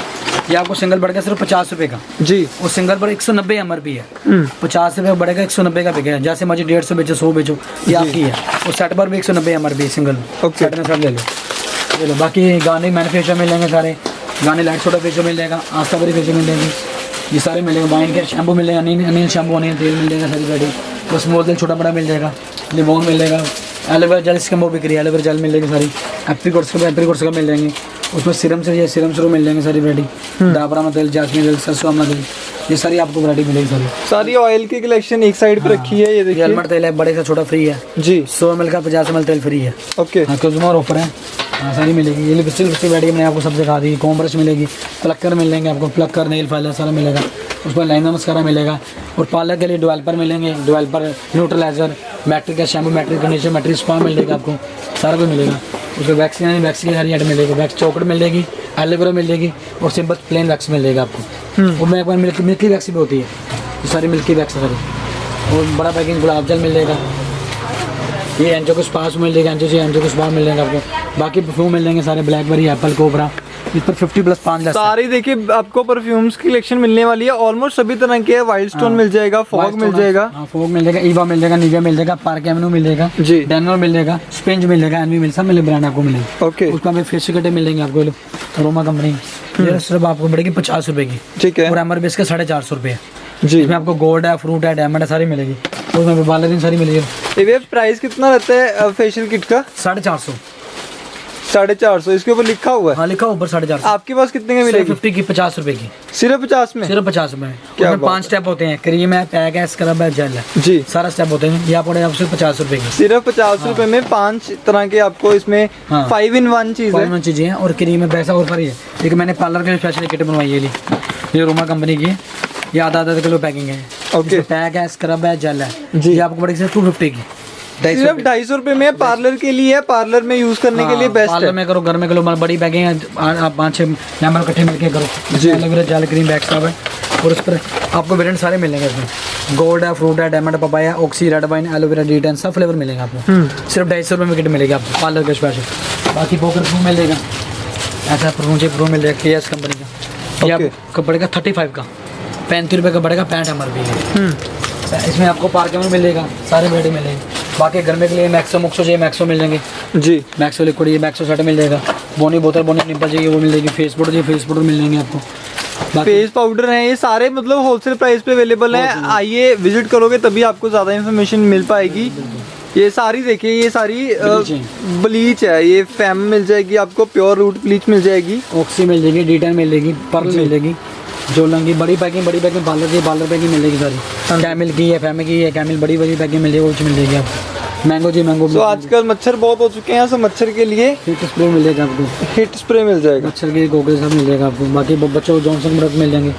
ये आपको सिंगल पड़ेगा सिर्फ 50 रुपये का, जी। और सिंगल पर 190 MRP है। 50 रुपये बढ़ेगा 190 का बिकेगा, जैसे मर्जी 150 बेचो, 100 बेचो, ये आपकी है। और सेट पर भी 190 MRP सिंगल, Okay। सेट में सेट ले लो। बाकी गाने मैनुफेक्चर मिल जाएंगे सारे, गाने लाइट सोडा फेशियल मिल जाएगा, आस्था बरी फेशियल मिल जाएगी, ये सारे मिलेंगे। वाइन के शैम्पू मिल जाएगा, अनिल शैम्पू, अनिल तेल मिल जाएगा, सारी वैरायटी। तो स्मॉल तेल छोटा बड़ा मिल जाएगा, लिमोन मिल जाएगा, एलोवेरा जेल इसके वो बिक्री है, एलोवेरा जेल मिल जाएगी सारी, एप्रीकोट्स का मिल जाएंगे। उसमें सीरम से सीरम मिल जाएंगे सारी वैरायटी, डाबरा तेल, जासमीन तेल, सरसों अमला तेल, ये सारी आपको वैरायटी मिलेगी सारी। सारी ऑयल की कलेक्शन एक साइड पे रखी है, ये ये देखिए। हेलमेट तेल है, बड़े से छोटा फ्री है, जी। 100 ml का 50 ml तेल फ्री है। ओके। हाँ, कंज्यूमर ऑफर है। हाँ, सारी मिलेगी। ये लिपस्टिक वैरायटी मैंने आपको सब दिखा दी, कॉम ब्रश मिलेगी, प्लक्कर मिल जाएंगे आपको, प्लक्कर नेल फाइलर सारा मिलेगा, उसमें लाइनर मस्कारा मिलेगा। और पार्लर के लिए डेवलपर मिलेंगे, डेवलपर, न्यूट्रलाइजर, मैट्रिक का shampoo, Matrix conditioner, Matrix spa मिलेगा आपको, सारा कुछ मिलेगा। उसमें वैक्स की सारी आइटम मिलेगी, वैक्स चॉकलेट मिल जाएगी, एलोवेरा मिल जाएगी, और सिंपल प्लेन वैक्स मिल जाएगा आपको। और मैं एक बार मिल्की वैक्स भी होती है, ये सारी मिल्की वैक्स है सारी। और बड़ा पैकिंग गुलाब जल मिल जाएगा, ये एंजो को स्पास मिल जाएगा, एंजो को स्पा मिल जाएगा आपको। बाकी परफ्यूम मिल जाएंगे सारे, ब्लैकबेरी, एप्पल, कोबरा, इस पर 50+5 लेस। सारी देखिए आपको परफ्यूम्स की कलेक्शन मिलने वाली है, ऑलमोस्ट सभी तरह के है। वाइल्ड स्टोन मिल जाएगा, फॉग मिल जाएगा, फॉग मिल जाएगा, ईवा मिल जाएगा, निविया मिल जाएगा, पार्क एवेन्यू मिल जाएगा, जी। डेनवर मिल जाएगा, स्पेंज मिल जाएगा, एनवी मिल, सब मिले ब्रांड आपको मिलेंगे। ओके। उसमें फेस कटे मिल जाएंगे आपको, रोमा कंपनी, ये सिर्फ आपको पड़ेगी 50 रुपये की। ठीक है। और MRP इसका 450 रुपये है। जी। इसमें आपको गोल्ड है, फ्रूट है, डायमंड है, सारी मिलेगी। उसमें बालरीन सारी मिलेगी। ये प्राइस कितना रहता है फेशियल किट का? 450। 450 इसके ऊपर लिखा हुआ है। हाँ, लिखा ऊपर 450। आपके पास कितने का मिलेगी? 50 की, 50 रुपए की, सिर्फ 50 में? सिर्फ 50 रुपए में। क्या उसमें बात 5 स्टेप होते हैं, क्रीम है, पैक है, स्क्रब है, जेल है, जी। सारा स्टेप होते हैं। ये पड़े आपको 50 रुपए की, सिर्फ 50 रुपए में 5 तरह के आपको इसमें हाँ। 5 in 1 चीज है। चीजें हैं। और क्रीम है, पैसा और ही है। लेकिन मैंने पार्लर के लिए स्पेशल किट बनवाई है, ये रोमा कंपनी की है, ये आधा किलो पैकिंग है। ओके। पैक है, स्क्रब है, जेल है, जी। ये आपको पड़ेगी 250 की, सिर्फ 250 रुपए में पार्लर के लिए, पार्लर में यूज करने के लिए बेस्ट पार्लर है। में करो, घर में करो, बड़ी पैकिंग है, आप 5-6 मेंबर इकट्ठे मिलके करो। जी। Aloe vera gel, cream, back scrub है। और उस पर आपको वेरिएंट सारे मिलेंगे इसमें, गोल्ड है, फ्रूट है, diamond, papaya, oxy, red wine, aloe vera, D10 सब फ्लेवर मिलेंगे आपको। सिर्फ 250 रुपये में किट मिलेगी आपको पार्लर के स्पेशल। बाकी पोकर परफ्यूम मिल जाएगा, ऐसा परफ्यूम मिल जाएगा KS कंपनी का, ये आपको पड़ेगा 35 का, 35 रुपये का पड़ेगा, 65 MRP का। इसमें आपको पार्क में मिलेगा, सारे बेटे मिलेंगे। बाकी गर्मी के लिए मैक्सो मुक्सो चाहिए, मैक्सो मिल जाएंगे जी। मैक्सो लिक्विड ये मैक्सो सेट मिल जाएगा। बोनी बोतल बोनी निप्पल चाहिए वो मिल जाएगी। फेस पाउडर चाहिए फेस पाउडर मिल जाएंगे आपको। फेस पाउडर है ये सारे मतलब होलसेल प्राइस पे अवेलेबल हैं। आइए विजिट करोगे तभी आपको ज़्यादा इन्फॉर्मेशन मिल पाएगी। ये सारी देखिए, ये सारी ब्लीच है, ये फैम मिल जाएगी आपको, प्योर रूट ब्लीच मिल जाएगी, ऑक्सी मिल जाएगी, D10 मिल जाएगी, पर्ल मिल जाएगी, जोलन की बड़ी पैकिंग पार्लर की पैकिंग मिल जाएगी सारी। कैमिल की है, फैम की है, कैमिल बड़ी पैकिंग मिल जाएगी, वो मिल जाएगी आपको। Mango G mango. तो आजकल मच्छर बहुत हो चुके हैं, सो मच्छर के लिए हिट स्प्रे मिल जाएगा आपको। हिट स्प्रे मिल जाएगा, मच्छर के गोगल सब मिल जाएगा आपको। बाकी बच्चों को जॉनसन प्रोडक्ट मिल जाएंगे,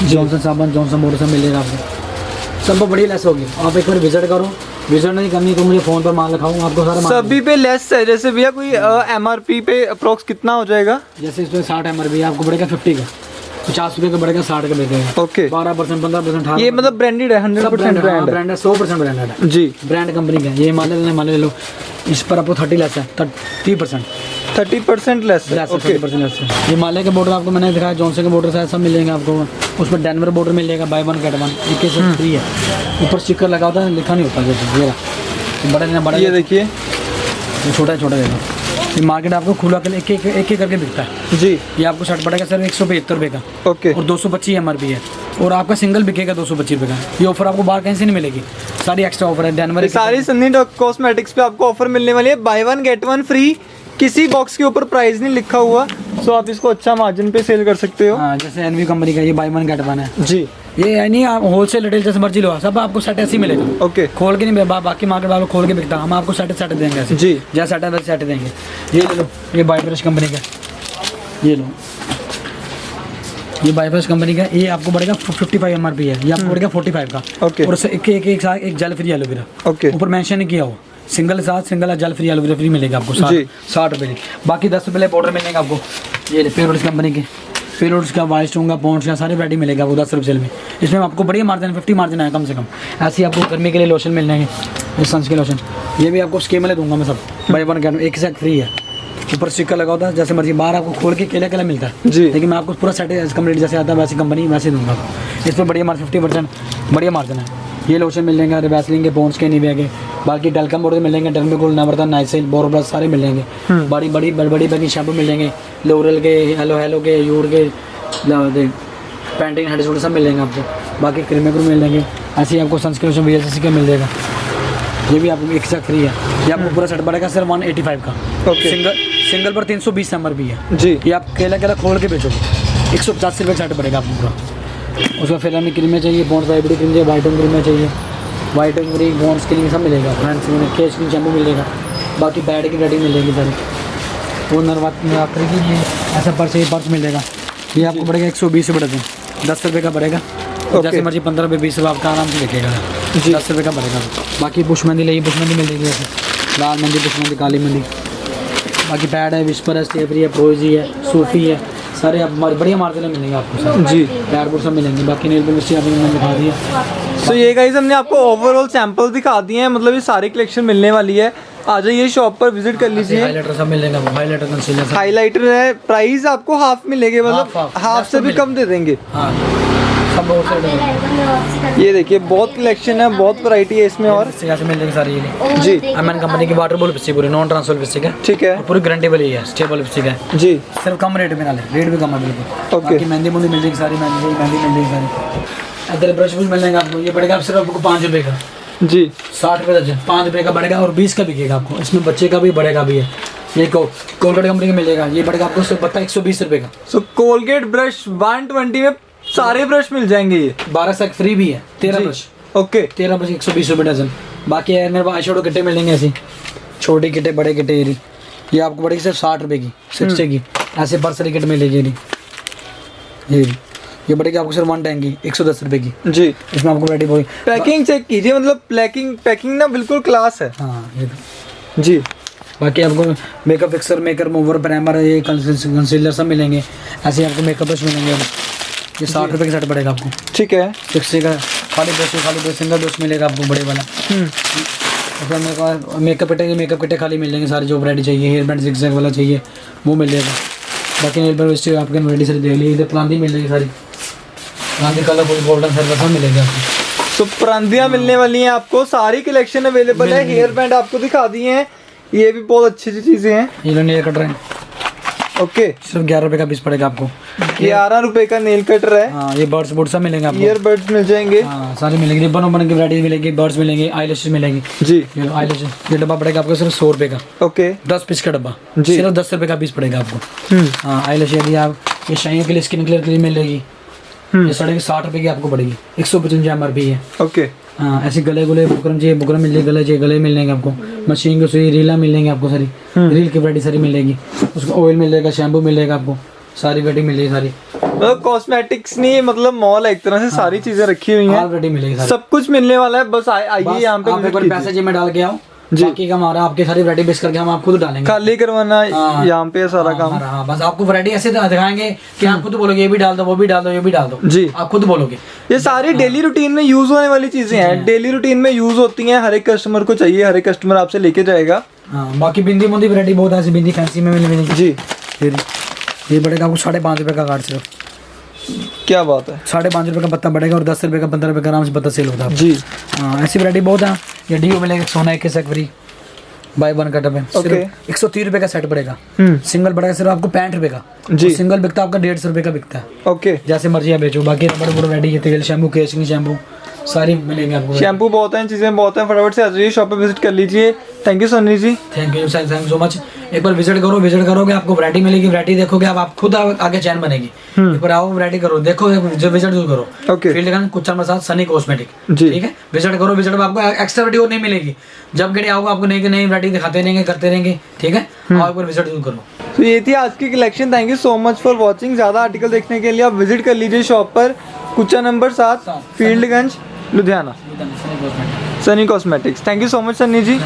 जॉनसन साबुन, जॉनसन पाउडर सब मिल जाएगा आपको। सब पर बड़ी लेस होगी। आप एक बार विजिट करो, विजिट नहीं करनी तो मुझे फ़ोन पर माल लिखाऊँ आपको सारा माल। सभी पे लेस है। जैसे भैया कोई MRP पे अप्रोक्स कितना हो जाएगा? जैसे इसमें 60 MRP आपको बढ़ेगा 50 का, 50 रुपये का बढ़ेगा 60 का बिकेगा। ओके, 12%, 15%, ये मतलब ब्रांडेड है, 100% ब्रांड ब्रांड है, 100% ब्रांडेड है जी। ब्रांड कंपनी का। ये मान ले लो, इस पर आपको 30 लेस है, 30% 30% लेस है। ओके, 30% लेस है। ये माले के बॉर्डर आपको मैंने दिखाया, जॉनसन के बॉर्डर सारे सब मिल जाएंगे आपको। उसमें डेनवर बॉर्डर मिल जाएगा, बाय 1 गेट 1, 21 से फ्री है। ऊपर स्टिकर लगा होता है, लिखा नहीं होता जैसे ये बड़ा। ये देखिए, ये छोटा ये मार्केट आपको खुला कर एक करके बिकता है जी। ये आपको शर्ट पड़ेगा सर 175 रुपये का। ओके, और 225 MRP है, और आपका सिंगल बिकेगा 225 रुपये का। ये ऑफर आपको बाहर कहीं से नहीं मिलेगी, सारी एक्स्ट्रा ऑफर है। जनवरी सारी सन्नी कॉस्मेटिक्स पे आपको ऑफर मिलने वाली है, बाय 1 गेट 1 फ्री। किसी बॉक्स के ऊपर प्राइस नहीं लिखा हुआ, सो आप इसको अच्छा मार्जिन पे सेल कर सकते हो। हाँ, जैसे एनवी कंपनी का ये बाय 1 गेट 1 है जी। ये नहीं, आप होलसेल रिटेल जैसे मर्जी लो, सब आपको सेट ऐसे ही मिलेगा। ओके, खोल के नहीं, बाकी मार्केट वालों खोल के बिकता, हम आपको सेट देंगे ऐसे जी। जैसे सेट है वैसे सेट देंगे। ये ले लो, ये बाय ब्रश कंपनी का, ये लो, ये बाय ब्रश कंपनी का। ये आपको पड़ेगा 55 MRP है, ये आपको पड़ेगा 45 का। ओके, और उससे एक जेल फ्री एलोवेरा, ओके, ऊपर मेंशन नहीं किया हो, single gel free aloe vera free मिलेगा आपको 60 रुपये की। बाकी 10 रुपये पाउडर मिलेगा आपको। ये पेरोड्स कंपनी के, पेरोड्स का, वाइट स्टोन का, पॉन्ड्स का, सारे वैरायटी मिलेगा आपको 10 रुपये सेल में। इसमें आपको बढ़िया मार्जिन 50 मार्जिन है कम से कम। ऐसे ही आपको गर्मी के लिए लोशन मिल जाएंगे, ये सन्स के लोशन, ये भी आपको स्कीम में दूंगा मैं सब, बाय 1 गेट 1, एक से एक फ्री है। ऊपर स्टिकर लगा होता है, जैसे मर्जी बाहर आपको खोल के केला मिलता है जी, लेकिन मैं आपको पूरा सेट कंप्लीट जैसे आता है वैसी कंपनी वैसे दूंगा। इस पर बढ़िया 50% बढ़िया मार्जिन है। ये लोशन मिल जाएंगे, वैसलिन के, पॉन्ड्स के, निविया के। बाकी डेलकम बॉडी मिल जाएंगे, डर्मिकोल, नवरत्न, नाइसिल, बोरोप्लस सारे मिल जाएंगे। बड़ी पैकिंग शैम्पू मिल जाएंगे, लोरल के, हेलो के, यूर के, पैंटीन, हेड शोल्डर सब मिल जाएंगे आपको। बाकी क्रीम मिल जाएंगे। ऐसे ही आपको सनस्क्रीन VLCC का मिल जाएगा, ये भी आपको एक से फ्री है। ये आपको पूरा सेट पड़ेगा सर 185 का। ओके, सिंगल पर 320 MRP है जी। ये आप केला खोल के बेचोगे, 150 रुपये सेट पड़ेगा आपको पूरा। उसका फिर हमें क्रीमें चाहिए, बॉन्ड्स वाइब्री क्रीम चाहिए, वाइटन क्रीमें चाहिए, वाइटन क्रीम, बॉन्ड्स क्रीम सब मिलेगा। फ्रेंड्स केस क्रीम शैम्पू मिलेगा। बाकी पैड की वैरायटी मिलेगी सारी। वो नवरात्रि की ये ऐसा पर्स मिल जाएगा, ये आपको पड़ेगा 120 रुपये डजन, 10 रुपये का पड़ेगा। जैसे मर्जी 15 रुपये 20 रुपये आपका आराम से बिकेगा, 10 रुपये का पड़ेगा। बाकी बुश मेहंदी लेगी, बुश मेहंदी मिल जाएगी, जैसे लाल मेहंदी, बुश मेहंदी, काली मेहंदी। बाकी पैड है, विस्पर है, स्टेफरी है, प्रोजी है, सूफी है, सारे आप बढ़िया मार्जिन में मिलेंगे आपको सर जी। पैड बुर सब मिलेंगे। बाकी नेल पेंट आपको मैंने दिखा दिया। तो ये गाइस हमने आपको ओवरऑल सैंपल दिखा दिए हैं, मतलब ये सारी कलेक्शन मिलने वाली है। आ जाइए शॉप पर विजिट कर लीजिए। हाइलाइटर सब मिलेगा, हाइलाइटर, कंसीलर, हाइलाइटर है, प्राइस आपको हाफ मिलेंगे, मतलब हाफ से भी कम दे देंगे। हाँ, सब बहुत सारे। ये देखिए बहुत कलेक्शन है, बहुत वैरायटी है इसमें। और से मिल जाएगी सारी ये जी। अमन कंपनी की वाटर बॉल लिपस्टिक, पूरी नॉन ट्रांसफर लिपस्टिक है, ठीक है, पूरी गारंटी वाली है, स्टेबल लिपस्टिक है जी। सिर्फ कम रेट में ना ले, रेट भी कम है बिल्कुल। ओके। बाकी मेहंदी मुंदी मिल जाएगी सारी, मेहंदी मिल जाएगी सारी। इधर ब्रश मिल जाएगा आपको, ये पड़ेगा सिर्फ आपको 5 रुपये का जी, 60 रुपये दर्जन, 5 रुपये का बढ़ेगा और 20 का बिकेगा आपको। इसमें बच्चे का भी बढ़ेगा भी है। ये कोलगेट कंपनी का मिलेगा, ये बढ़ेगा आपको सिर्फ 120 रुपये का। सो कोलगेट ब्रश 120 में सारे ब्रश मिल जाएंगे। ये 12 से फ्री भी है, 13 ब्रश। ओके, 13 ब्रश 120 रुपये डजन। बाकी है मेरे पास आई शेडो किटे मिलेंगे, ऐसी छोटी किटे, बड़े किटे। ये आपको पड़ेगी सिर्फ 60 रुपये की, 60 की। ऐसे पर्सनल किट मिलेगी। ये बढ़ेगी आपको सिर्फ 1 टैंक की, 110 रुपये की जी। इसमें आपको वैरायटी बहुत। पैकिंग चेक कीजिए, मतलब पैकिंग ना बिल्कुल क्लास है। हाँ ये जी। बाकी आपको makeup fixer, makeup remover, primer, ये कंसीलर सब मिलेंगे। ऐसे आपको मेकअप ब्रश मिलेंगे। ये 60 रुपये का सेट पड़ेगा आपको, ठीक है। 60 का खाली ब्रश सिंगल ब्रश मिलेगा आपको बड़े वाला। उसमें मेरे पास मेकअप किटे खाली मिल जाएंगे सारी, जो वैरायटी चाहिए। हेयर बैंड जिगजैग वाला चाहिए वो मिल जाएगा। बाकी नेल पेंट आपके वैरायटी सारी देख लीजिए। इधर प्लांटी मिल जाएगी सारी, प्लांटी कलरफुल गोल्डन सर्वर सब मिलेगा आपको। तो परांदियाँ मिलने वाली हैं आपको, सारी कलेक्शन अवेलेबल है। हेयर बैंड आपको दिखा दिए हैं, ये भी बहुत अच्छी अच्छी चीजें हैं। ये लो नेल कटर है, ओके सिर्फ 11 रुपए का पीस पड़ेगा आपको। 11 रुपए का नेल कटर है। हाँ ये बर्ड्स बुड सब मिलेंगे आपको। ईयरबड्स मिल जाएंगे। हाँ सारे मिलेंगे, रिबन उबन की वैरायटी मिलेगी, बर्ड्स मिलेंगे, आईलैशेस मिलेंगी। जी ये आईलैशेस, ये डब्बा पड़ेगा आपको सिर्फ 100 रुपए का, ओके 10 पीस का डब्बा, जी। सिर्फ 10 रुपए का पीस पड़ेगा आपको। हाँ आईलैश यदि आप ये शाइयों के लिए, स्किन केयर के लिए मिलेगी, ये 60 रुपए की आपको पड़ेगी, 155 MRP है। ओके हाँ ऐसे गले गुले बुकरम चाहिए, बुकरम मिल जाएगी, गले चाहिए गले मिल जाएंगे आपको, मशीन की सुई रीला मिल जाएंगी आपको सारी, रील की वैरायटी सारी मिलेगी, उसको ऑयल मिल जाएगा, शैम्पू मिल जाएगा आपको, सारी वैरायटी मिलेगी सारी। मतलब कॉस्मेटिक्स नहीं, मतलब मॉल है एक तरह से, सारी चीजें रखी हुई ऑल हैं, वैरायटी मिलेगी सारी। सब कुछ मिलने वाला है। बस आइए यहाँ पे आप एक विजिट बार कीजिए। पैसे जेब में डाल के आओ, जी। बाकी का हमारा आपके सारी वैरायटी बेच करके हम आप खुद डालेंगे, खाली करवाना हाँ। यहाँ पे सारा काम। हाँ बस आपको वैरायटी ऐसे दिखाएंगे कि आप खुद बोलोगे ये भी डाल दो, वो भी डाल दो, ये भी डाल दो, जी। आप खुद बोलोगे। ये सारी डेली रूटीन में यूज होने वाली चीजें हैं, डेली रूटीन में यूज होती हैं, हर एक कस्टमर को चाहिए, हर एक कस्टमर आपसे लेके जाएगा। हाँ बाकी बिंदी बुंदी वैरायटी बहुत है, ऐसी बिंदी फैंसी में मिलेगी जी फिर ये पड़ेगा आपको 5.5 रुपए का कार्ड, सिर्फ क्या बात है। 5.5 रुपए का पत्ता पड़ेगा और 10 रुपए का 15 रुपए का आराम से पत्ता सेल होता है। जी हाँ ऐसी वैरायटी बहुत है। ये डीओ मिलेगा सोना एक सेट फ्री, बाय वन कटअप है, सिर्फ 130 रुपए का सेट पड़ेगा। सिंगल पड़ेगा सिर्फ आपको 65 रुपए का, जी। सिंगल बिकता है आपका 150 रुपए का बिकता है, ओके जैसे मर्जी आप बेचो। बाकी बड़े बड़े वैरायटी है, तेल शैम्पू, केसिंग शैम्पू सारी मिलेंगे आपको। शैम्पू बहुत हैं, चीजें बहुत हैं, फटाफट से आ जाइए शॉप पे विजिट कर लीजिए। Thank you Sunny ji. Thank you so much. एक बार विजिट करो, विजिट करोगे आपको वैरायटी मिलेगी, वैरायटी देखोगे आप खुद आगे चैन बनेगी। एक बार आओ वैरायटी करो, देखो जो विजिट जरूर करो। ओके फील्ड का कुछ साथ सनी कॉस्मेटिक, जी। ठीक है विजिट करो, विजिट में आपको एक्स्ट्रा वैरायटी और नहीं मिलेगी। जब गए आओगे आपको नई नई वैरायटी दिखाते रहेंगे, करते रहेंगे, ठीक है। आओ एक बार विजिट जरूर करो। तो ये थी आज की collection. Thank you so much for watching. ज़्यादा आर्टिकल देखने के लिए आप विजिट कर लीजिए शॉप पर, कुचा number 7 Fieldganj Ludhiana, Sunny cosmetics. Thank you so much Sunny ji.